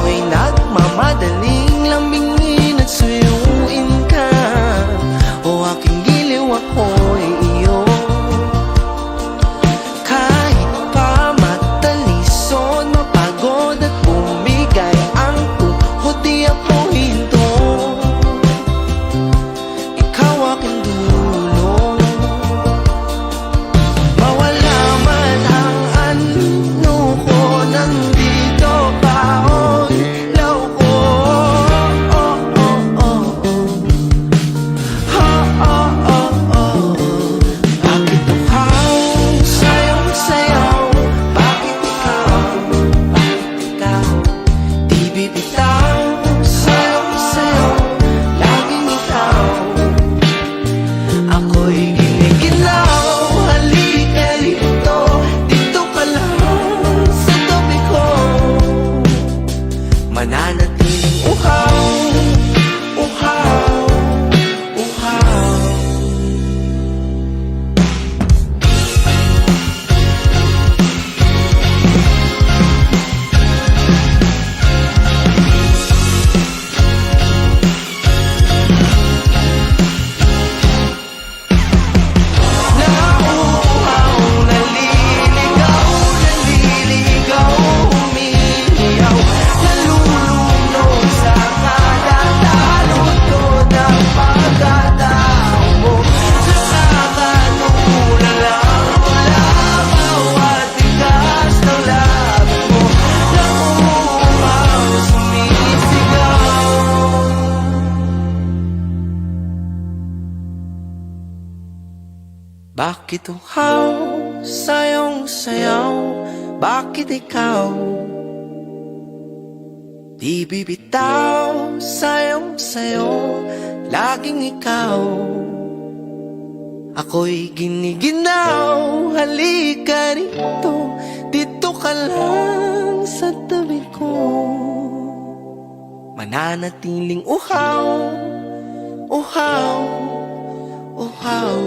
ako'y nagmamadaling lambingin at suyuin ka. O aking giliw, ako'y iyo. Kahit pa matalisod, mapagod at bumigay ang tuhod, di ako hinto. Ikaw aking dulong. Mawala man ang ano ko, nandito pa o ilaw ko. Oh, oh, oh, oh. Oh, oh, oh, oh. Bakit uhaw sayong sayaw? Bakit ikaw? Bakit ikaw? Di bibitaw sayong sayaw, laging ikaw. Ako'y giniginaw, halika rito, dito ka lang sa tabi ko. Mananatiling uhaw, uhaw, uhaw. Nauuhaw, naliligaw, naliligaw, umiiyaw, nalulunod sa kadatalot ng pagkatao mo. Nakakanulan lang mula bawat tigas ng labi mo. Nauuhaw, sumisigaw. Bakit uhaw sayong sayaw? Bakit ikaw? Di bibitaw sayong sayo, laging ikaw. Ako'y giniginaw, halika rito, dito ka lang sa tabi ko. Mananatiling uhaw, uhaw, uhaw.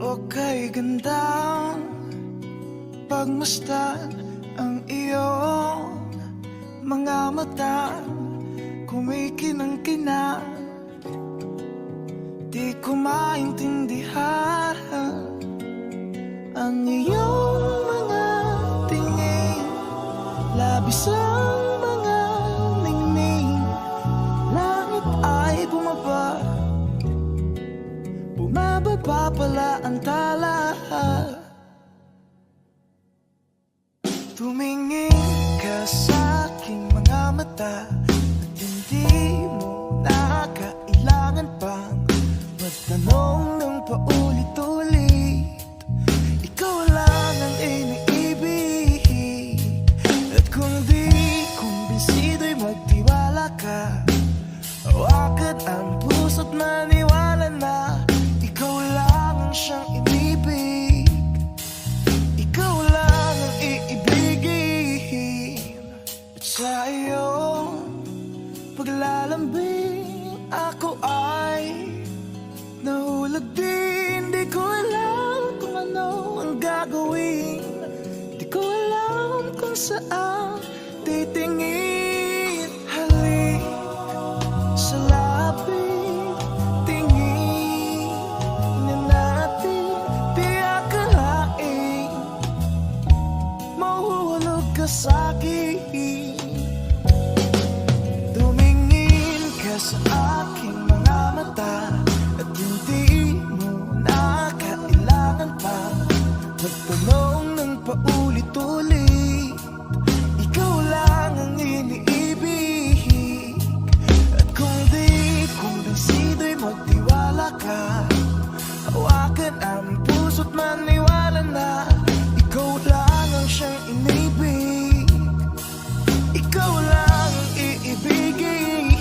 O kay gandang pagmasdan ang iyong mga mata, kumikinang-kinang. Di ko maintindihan ang iyong mga tingin, labis ang mga ningning. Langit ay bumaba, bumababa pala ang tala. Tumingin ka sa aking mga mata at hindi mo na kailangan pang magtanong ng paulit-ulit. Ikaw lang ang iniibig, at kung di kumbinsido'y magtiwala ka. Hawakan ang puso't maniwala na ikaw lang ang siyang inibig. Ikaw lang ang iibigin. At sa iyong paglalambing ako ay nahulog din. Di ko alam kung ano ang gagawin, di ko alam kung saan titingin. Halik sa lapit, tingin na natin, di akalain mahuhulog ka sa'kin. Tumingin ka sa aking mga mata at hindi mo na kailangan pa magtanong ng paulit-ulit. Ikaw lang ang iniibig, at kung di kumbinsido'y magtiwala ka. Hawakan ang puso't maniwala na ikaw lang ang siyang inibig. Ikaw lang ang iibigin.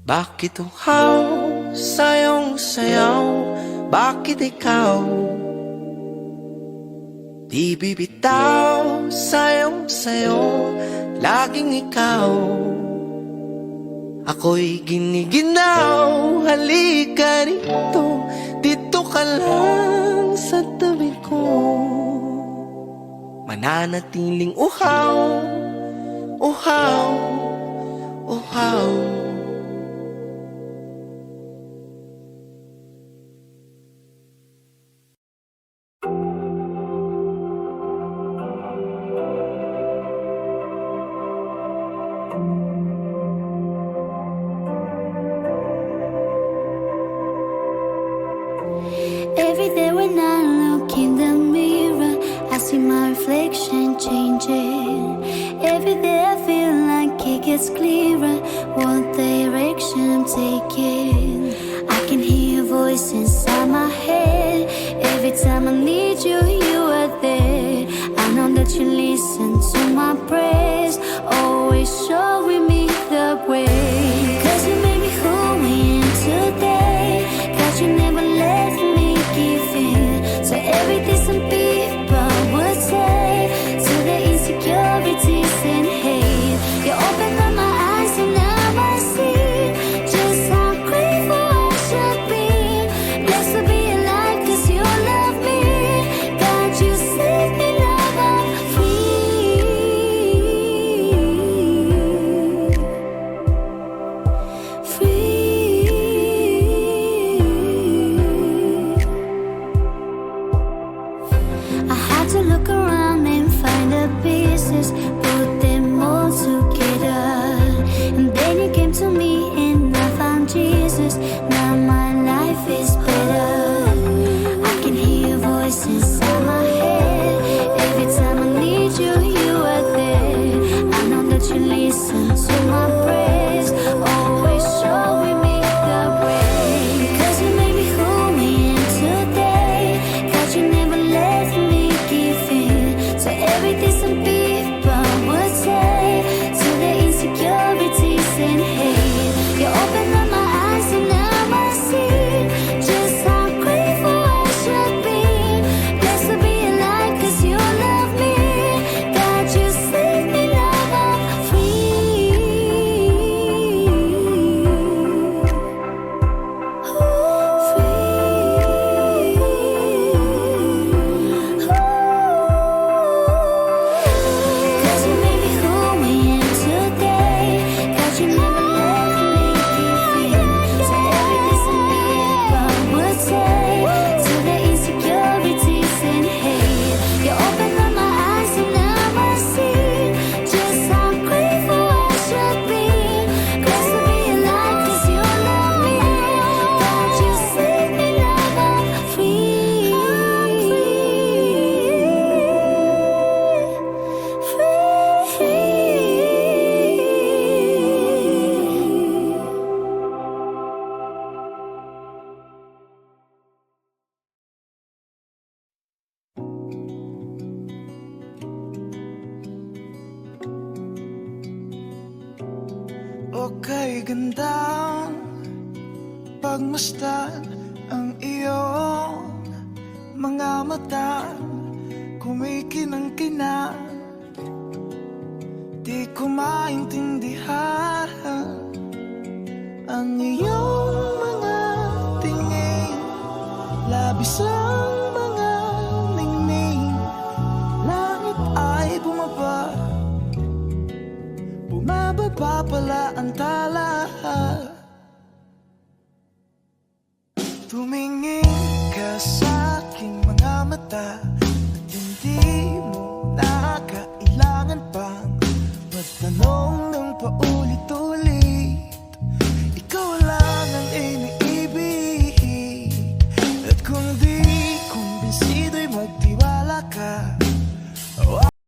Bakit uhaw sayong sayaw? Bakit ikaw di bibitaw? Sayong sayo, laging ikaw. Ako'y giniginaw, halika rito, dito ka lang sa tabi ko. Mananatiling uhaw, uhaw, uhaw. Every day when I look in the mirror, I see my reflection changing. Every day I feel like it gets clearer, what direction I'm taking. I can hear a voice inside my head. Every time I need you, you are there. I know that you listen to my prayers, always showing me the way. 'Cause you made me who I am today. 'Cause you never let me give in to everything some people would say, to the insecurities and hate. You opened up my eyes and now I see just how grateful I should be. Blessed to be alive 'cause you love me. God, you saved me, now I'm free. I had to look around and find the pieces, put them all together. And then you came to me and I found Jesus. Now my life is better. I can hear a voice inside my head. Every time I need you, you are there. I know that you listen to my prayers, always showing me the way. 'Cause you made me who I am today. 'Cause you never let me give in to everything some people would say, to the insecurities and hate. You opened up my eyes and now I see just how grateful I should be. Blessed to be alive 'cause you love me. God, you saved me, now I'm free. Cause you made me who I am today. Cause you never let me give in to everything some people would say, to the insecurities and hate. You opened up my eyes and now I see just how grateful I should be. Blessed to be alive 'cause you love me. God, you saved me, now I'm free. Okay, gandang pagmasdan ang iyong mga mata, kumikinang-kinang. Di ko maintindihan ang iyong mga tingin, labis ang mga ningning. Langit ay bumaba, bumababa pala ang tala. Tumingin ka sa aking mga mata, at hindi mo na kailangan pang magtanong ng paulit.